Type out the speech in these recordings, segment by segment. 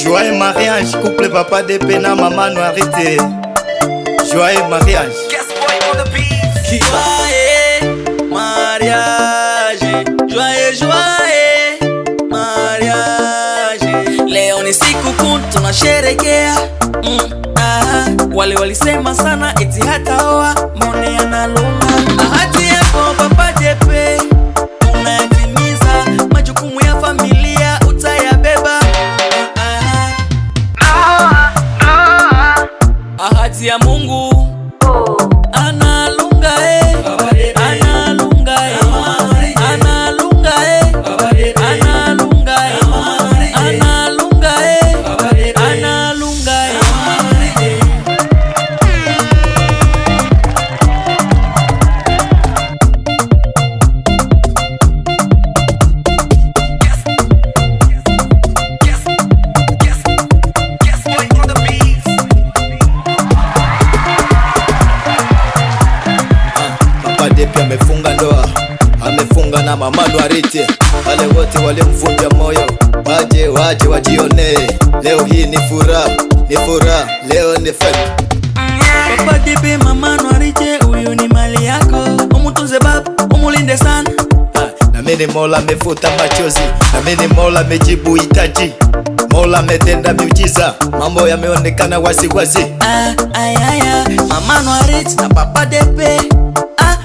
Joyeux mariage, couple papa de pena, maman Noirité. Joyeux mariage. Joyeux mariage, joyeux mariage. Leo ni siku kuu tunasherekea. Wale walisema sana eti hataoa, mbone analunga. Ahadi yako papa Depe unayatimiza, majukumu ya familia utayabeba. Ahadi ya Mungu analunga analunga analunga analunga analunga analunga. Papa Depe amefunga ndoa, amefunga na mama Noirité. Wale wote walimvunja moyo waje wajione. Leo hii ni furaha, leo ni fete. Papa Depe, mama Noirité, huyu ni mali yako, umutunze baba, umulinde sana. Na mimi Mola amefuta machozi, na mimi Mola amejibu hitaji. Mola ametenda miujiza, mambo yameonekana wazi. Mama Noirité na Papa Depe,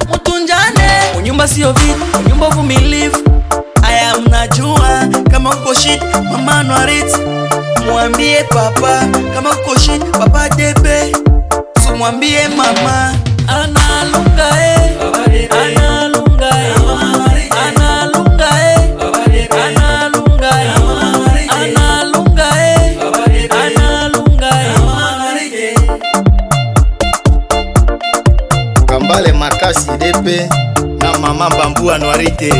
mutunjane. Unyumba sio vita, unyumba uvumilivu. Aya, mnajua kama uko shit, mama Noirité mwambie papa. Kama uko shit, Papa Depe sumwambie mama. Analunga analunga analunga analunga analunga analunga. Kambale Makasi Depe na mama Bambua Noirité,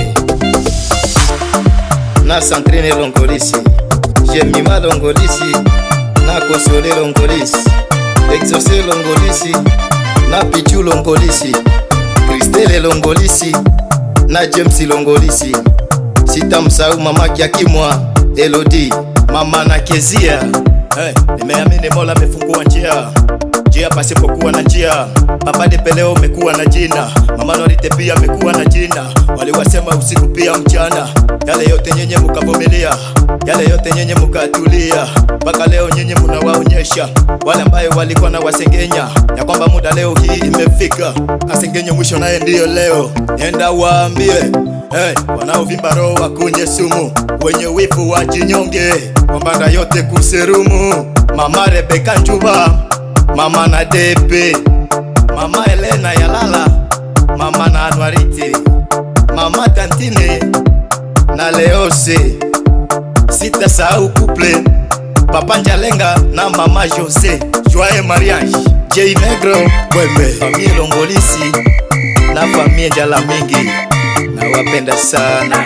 na Sandrine Longolisi, Jemima Longolisi, na Kosole Longolisi, Exaucé Longolisi, na Pichu Longolisi, Christelle Longolisi, na James Longolisi. Sitamsahau mama Kiakimwa, Elodie, mama na Kezia. Nimeamini Mola amefungua njia pasipokuwa na njia. Papa Depe leo umekuwa na jina, mama Noirité pia amekuwa na jina. Waliwasema usiku pia mchana, yale yote nyenye mukavumilia, yale yote nyenye mukatulia. Mpaka leo nyenye munawaonyesha wale ambayo walikuwa na wasengenya ya kwamba muda leo hii imefika. Asengenye mwisho naye ndiyo leo. Nenda waambie wanaovimba roho wakunye sumu, wenye wivu wajinyonge, kwamba yote kuserumu. Mama Rebeka Njuba, mama na Depe, mama Elena Yalala, mama na Noirité, mama Tantine na Leose. Sitasahau couple Papa Njalenga na mama Jose. Joyeux mariage. J Negro Mwembe, famille Longolisi na famille Njala Mingi, na wapenda sana.